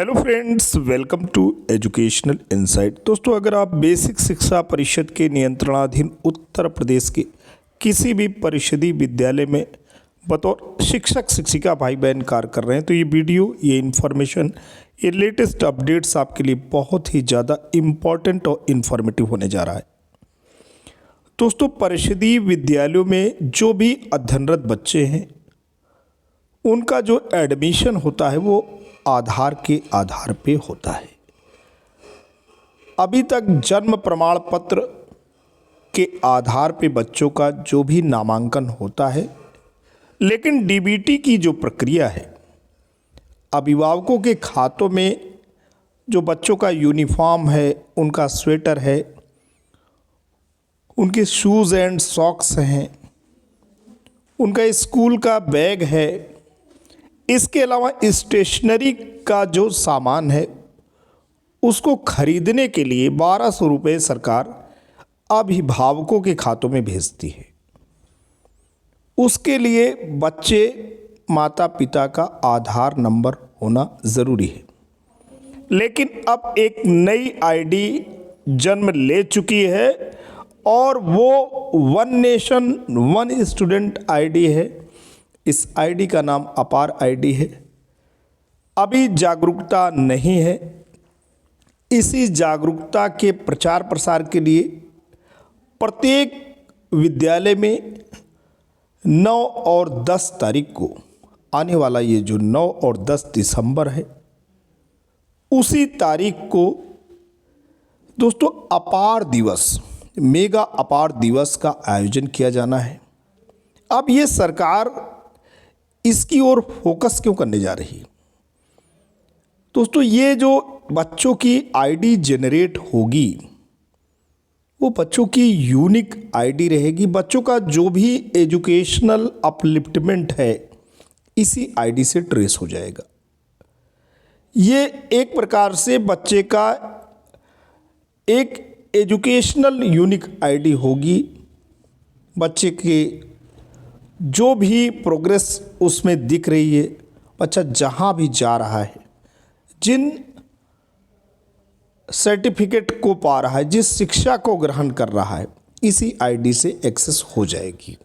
Hello friends, welcome to educational insight. दोस्तों, अगर आप बेसिक शिक्षा परिषद के नियंत्रणाधीन उत्तर प्रदेश के किसी भी परिषदीय विद्यालय में बतौर शिक्षक शिक्षिका भाई बहन कार्य कर रहे हैं तो ये वीडियो, ये इन्फॉर्मेशन, ये लेटेस्ट अपडेट्स आपके लिए बहुत ही ज़्यादा इम्पॉर्टेंट और इन्फॉर्मेटिव होने जा रहा है। दोस्तों, परिषदीय विद्यालयों में जो भी अध्ययनरत बच्चे हैं उनका जो एडमिशन होता है वो आधार के आधार पे होता है। अभी तक जन्म प्रमाण पत्र के आधार पे बच्चों का जो भी नामांकन होता है, लेकिन डीबीटी की जो प्रक्रिया है, अभिभावकों के खातों में जो बच्चों का यूनिफॉर्म है, उनका स्वेटर है, उनके शूज़ एंड सॉक्स हैं, उनका स्कूल का बैग है, इसके अलावा स्टेशनरी का जो सामान है उसको खरीदने के लिए 1200 रुपये सरकार अभिभावकों के खातों में भेजती है। उसके लिए बच्चे माता पिता का आधार नंबर होना ज़रूरी है। लेकिन अब एक नई आईडी जन्म ले चुकी है और वो one nation one student ID है। इस आईडी का नाम अपार आईडी है। अभी जागरूकता नहीं है। इसी जागरूकता के प्रचार प्रसार के लिए प्रत्येक विद्यालय में 9 और 10 तारीख को आने वाला ये जो 9 और 10 दिसंबर है, उसी तारीख को दोस्तों अपार दिवस, मेगा अपार दिवस का आयोजन किया जाना है। अब ये सरकार इसकी ओर फोकस क्यों करने जा रही है? दोस्तों, ये जो बच्चों की आईडी जनरेट होगी वो बच्चों की यूनिक आईडी रहेगी। बच्चों का जो भी एजुकेशनल अपलिफ्टमेंट है इसी आईडी से ट्रेस हो जाएगा। ये एक प्रकार से बच्चे का एक एजुकेशनल यूनिक आईडी होगी। बच्चे के जो भी प्रोग्रेस उसमें दिख रही है, बच्चा जहाँ भी जा रहा है, जिन सर्टिफिकेट को पा रहा है, जिस शिक्षा को ग्रहण कर रहा है, इसी आईडी से एक्सेस हो जाएगी।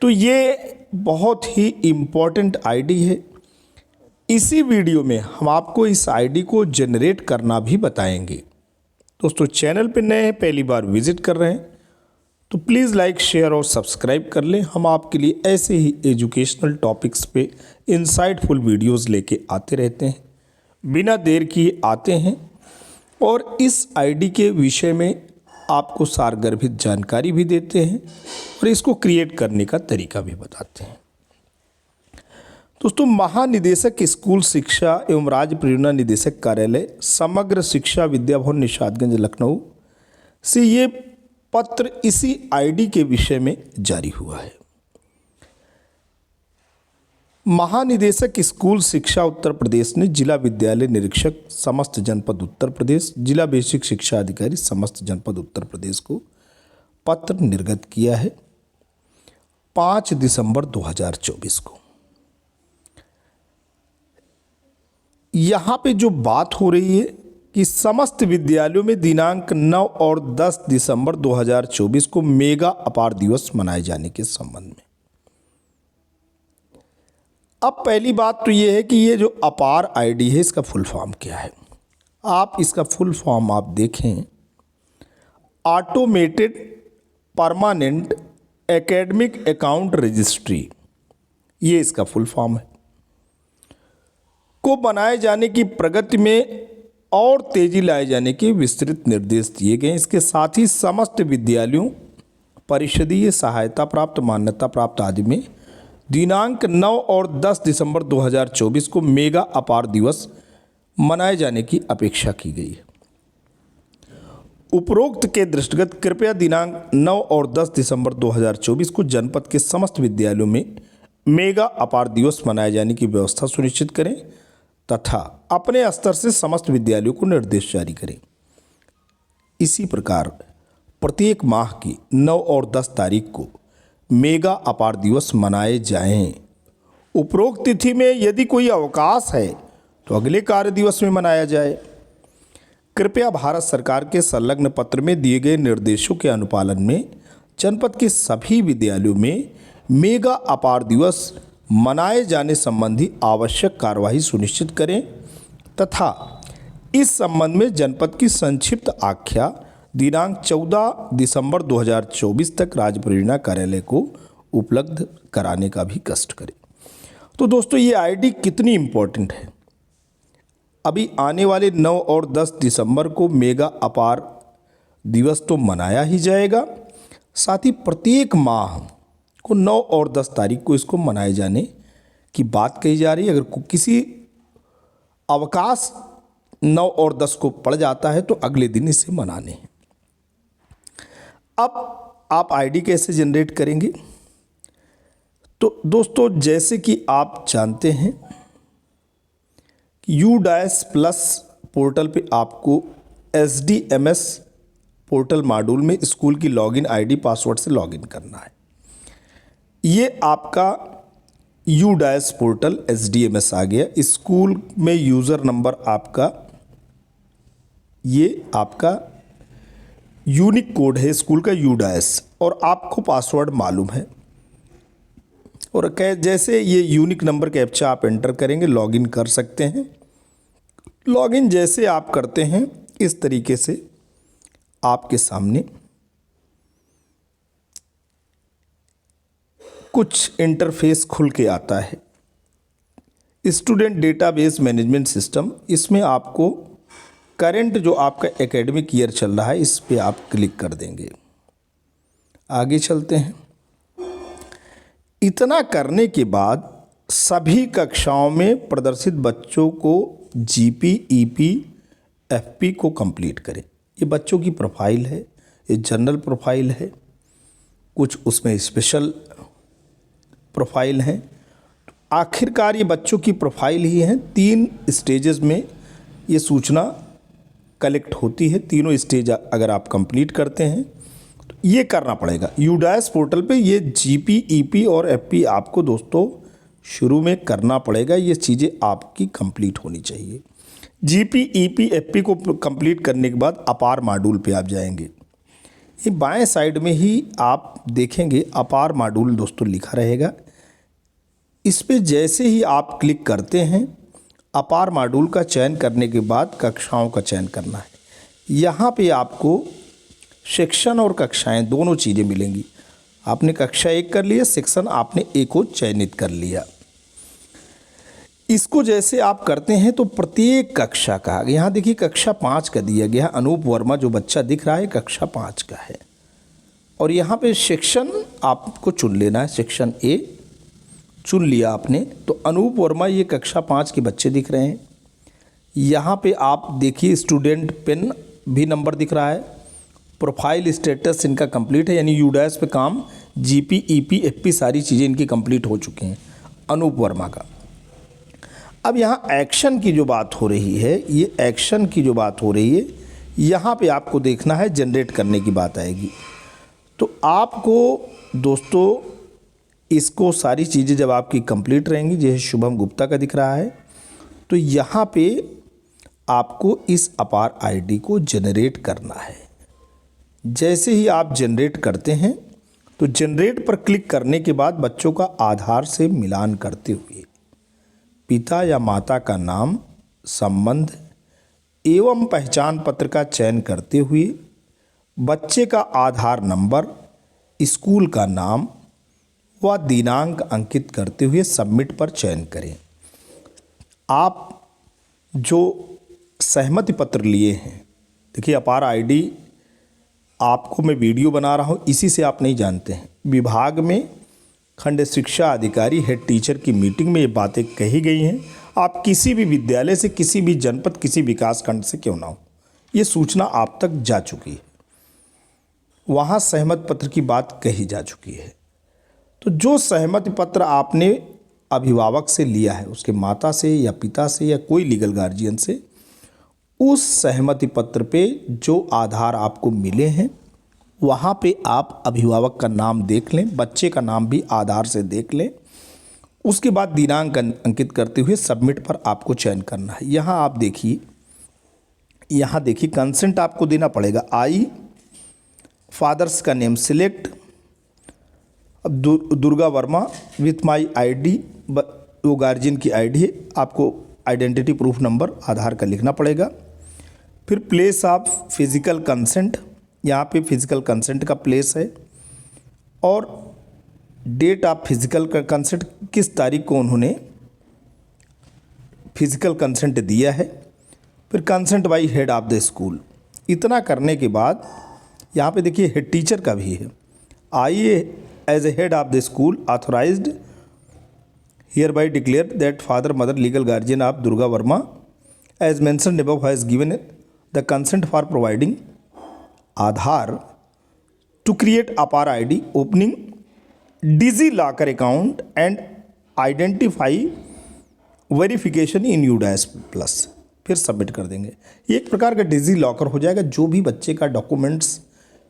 तो ये बहुत ही इम्पोर्टेंट आईडी है। इसी वीडियो में हम आपको इस आईडी को जनरेट करना भी बताएंगे। दोस्तों, चैनल पे नए हैं, पहली बार विजिट कर रहे हैं तो प्लीज़ लाइक, शेयर और सब्सक्राइब कर लें। हम आपके लिए ऐसे ही एजुकेशनल टॉपिक्स पे इंसाइटफुल वीडियोस लेके आते रहते हैं। बिना देर किए आते हैं और इस आईडी के विषय में आपको सारगर्भित जानकारी भी देते हैं और इसको क्रिएट करने का तरीका भी बताते हैं। दोस्तों, महानिदेशक स्कूल शिक्षा एवं राज्य परियोजना निदेशक कार्यालय, समग्र शिक्षा विद्या भवन, निशादगंज, लखनऊ से ये पत्र इसी आईडी के विषय में जारी हुआ है। महानिदेशक स्कूल शिक्षा उत्तर प्रदेश ने जिला विद्यालय निरीक्षक समस्त जनपद उत्तर प्रदेश, जिला बेसिक शिक्षा अधिकारी समस्त जनपद उत्तर प्रदेश को पत्र निर्गत किया है 5 दिसंबर 2024 को। यहाँ पे जो बात हो रही है कि समस्त विद्यालयों में दिनांक 9 और 10 दिसंबर 2024 को मेगा अपार दिवस मनाए जाने के संबंध में। अब पहली बात तो ये है कि ये जो अपार आईडी है इसका फुल फॉर्म क्या है। आप इसका फुल फॉर्म आप देखें, automated permanent academic account registry, ये इसका फुल फॉर्म है। को बनाए जाने की प्रगति में और तेजी लाए जाने के विस्तृत निर्देश दिए गए। इसके साथ ही समस्त विद्यालयों, परिषदीय सहायता प्राप्त, मान्यता प्राप्त आदि में दिनांक 9 और 10 दिसंबर 2024 को मेगा अपार दिवस मनाए जाने की अपेक्षा की गई है। उपरोक्त के दृष्टिगत कृपया दिनांक 9 और 10 दिसंबर 2024 को जनपद के समस्त विद्यालयों में मेगा अपार दिवस मनाए जाने की व्यवस्था सुनिश्चित करें तथा अपने स्तर से समस्त विद्यालयों को निर्देश जारी करें। इसी प्रकार प्रत्येक माह की 9 और 10 तारीख को मेगा अपार दिवस मनाए जाएं। उपरोक्त तिथि में यदि कोई अवकाश है तो अगले कार्य दिवस में मनाया जाए। कृपया भारत सरकार के संलग्न पत्र में दिए गए निर्देशों के अनुपालन में जनपद के सभी विद्यालयों में मेगा अपार दिवस मनाए जाने संबंधी आवश्यक कार्यवाही सुनिश्चित करें तथा इस संबंध में जनपद की संक्षिप्त आख्या दिनांक 14 दिसंबर 2024 तक राज्य परियोजना कार्यालय को उपलब्ध कराने का भी कष्ट करें। तो दोस्तों, ये आईडी कितनी इम्पोर्टेंट है। अभी आने वाले 9 और 10 दिसंबर को मेगा अपार दिवस तो मनाया ही जाएगा, साथ ही प्रत्येक माह को 9 और 10 तारीख को इसको मनाए जाने की बात कही जा रही है। अगर किसी अवकाश 9 और 10 को पड़ जाता है तो अगले दिन इसे मनाने हैं। अब आप आईडी कैसे जनरेट करेंगे? तो दोस्तों, जैसे कि आप जानते हैं U-Plus पोर्टल पे आपको SDMS पोर्टल मॉड्यूल में स्कूल की लॉगिन आईडी पासवर्ड से लॉगिन करना है। ये आपका U-Plus पोर्टल SDMS आ गया। स्कूल में यूज़र नंबर आपका, ये आपका यूनिक कोड है स्कूल का U-Plus, और आपको पासवर्ड मालूम है। और जैसे ये यूनिक नंबर कैप्चा आप एंटर करेंगे, लॉगिन कर सकते हैं। लॉगिन जैसे आप करते हैं, इस तरीके से आपके सामने कुछ इंटरफेस खुल के आता है। स्टूडेंट डेटाबेस मैनेजमेंट सिस्टम, इसमें आपको करंट जो आपका एकेडमिक ईयर चल रहा है इस पे आप क्लिक कर देंगे। आगे चलते हैं। इतना करने के बाद सभी कक्षाओं में प्रदर्शित बच्चों को जीपी, ईपी, एफपी को कंप्लीट करें। ये बच्चों की प्रोफाइल है, ये जनरल प्रोफाइल है, कुछ उसमें स्पेशल प्रोफाइल हैं। आखिरकार ये बच्चों की प्रोफाइल ही हैं। 3 स्टेजेस में ये सूचना कलेक्ट होती है। तीनों स्टेज अगर आप कंप्लीट करते हैं तो ये करना पड़ेगा। U-Plus पोर्टल पे ये जीपी, ईपी और एफपी आपको दोस्तों शुरू में करना पड़ेगा। ये चीज़ें आपकी कंप्लीट होनी चाहिए। जीपी, ईपी, एफपी को कंप्लीट करने के बाद अपार मॉड्यूल पे आप जाएंगे। ये बाएं साइड में ही आप देखेंगे अपार मॉड्यूल दोस्तों लिखा रहेगा। इस पे जैसे ही आप क्लिक करते हैं, अपार मॉड्यूल का चयन करने के बाद कक्षाओं का चयन करना है। यहाँ पे आपको सेक्शन और कक्षाएं दोनों चीज़ें मिलेंगी। आपने कक्षा 1 कर लिया, सेक्शन आपने एक को चयनित कर लिया। इसको जैसे आप करते हैं तो प्रत्येक कक्षा का, यहाँ देखिए कक्षा 5 का दिया गया है। अनूप वर्मा जो बच्चा दिख रहा है कक्षा 5 का है। और यहाँ पे सेक्शन आपको चुन लेना है। सेक्शन ए चुन लिया आपने, तो अनूप वर्मा ये कक्षा 5 के बच्चे दिख रहे हैं। यहाँ पे आप देखिए स्टूडेंट पिन भी नंबर दिख रहा है। प्रोफाइल स्टेटस इनका कंप्लीट है, यानी U-Plus पे काम जीपी, ईपी, एफपी सारी चीज़ें इनकी कंप्लीट हो चुकी हैं अनूप वर्मा का। अब यहाँ एक्शन की जो बात हो रही है, ये एक्शन की जो बात हो रही है, यहाँ पे आपको देखना है जनरेट करने की बात आएगी। तो आपको दोस्तों इसको सारी चीज़ें जब आपकी कंप्लीट रहेंगी, जैसे शुभम गुप्ता का दिख रहा है, तो यहाँ पे आपको इस अपार आईडी को जनरेट करना है। जैसे ही आप जनरेट करते हैं तो जनरेट पर क्लिक करने के बाद बच्चों का आधार से मिलान करते हुए पिता या माता का नाम, संबंध एवं पहचान पत्र का चयन करते हुए बच्चे का आधार नंबर, स्कूल का नाम व दिनांक अंकित करते हुए सबमिट पर चयन करें। आप जो सहमति पत्र लिए हैं, देखिए अपार आईडी आपको मैं वीडियो बना रहा हूँ, इसी से आप नहीं जानते हैं। विभाग में खंड शिक्षा अधिकारी हेड टीचर की मीटिंग में ये बातें कही गई हैं। आप किसी भी विद्यालय से, किसी भी जनपद, किसी विकास खंड से क्यों ना हो, ये सूचना आप तक जा चुकी है। वहाँ सहमति पत्र की बात कही जा चुकी है। तो जो सहमति पत्र आपने अभिभावक से लिया है, उसके माता से या पिता से या कोई लीगल गार्जियन से, उस सहमति पत्र पे जो आधार आपको मिले हैं वहाँ पे आप अभिभावक का नाम देख लें, बच्चे का नाम भी आधार से देख लें। उसके बाद दिनांक अंकित करते हुए सबमिट पर आपको चयन करना है। यहाँ आप देखिए, यहाँ देखिए कंसेंट आपको देना पड़ेगा। आई फादर्स का नेम सिलेक्ट, अब Durga Verma with my ID, वो गार्जियन की आईडी है, आपको आइडेंटिटी प्रूफ नंबर आधार का लिखना पड़ेगा। फिर प्लेस ऑफ फिजिकल कंसेंट, यहाँ पे फिजिकल कंसेंट का प्लेस है, और डेट ऑफ फिजिकल कंसेंट, किस तारीख को उन्होंने फिजिकल कंसेंट दिया है। फिर consent by head of the school. इतना करने के बाद यहाँ पे देखिए हेड टीचर का भी है। I as a head of the school authorized hereby declare that father mother legal guardian of Durga Verma as mentioned above has given the consent for providing Aadhaar to create APAAR ID, opening DigiLocker account and identify verification in UDISE plus. फिर submit कर देंगे। ये एक प्रकार का digi locker हो जाएगा। जो भी बच्चे का डॉक्यूमेंट्स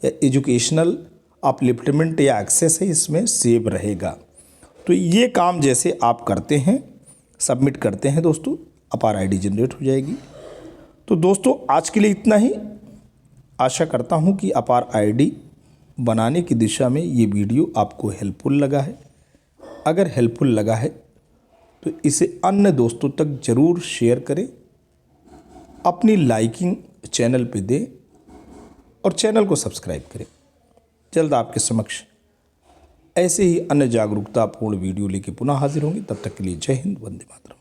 या एजुकेशनल अपलिफ्टमेंट या एक्सेस है, इसमें सेव रहेगा। तो ये काम जैसे आप करते हैं, सबमिट करते हैं दोस्तों, अपार आईडी जनरेट हो जाएगी। तो दोस्तों आज के लिए इतना ही। आशा करता हूँ कि अपार आईडी बनाने की दिशा में ये वीडियो आपको हेल्पफुल लगा है। अगर हेल्पफुल लगा है तो इसे अन्य दोस्तों तक ज़रूर शेयर करें, अपनी लाइकिंग चैनल पे दें और चैनल को सब्सक्राइब करें। जल्द आपके समक्ष ऐसे ही अन्य जागरूकतापूर्ण वीडियो लेके पुनः हाजिर होंगे। तब तक के लिए जय हिंद, वंदे मातरम।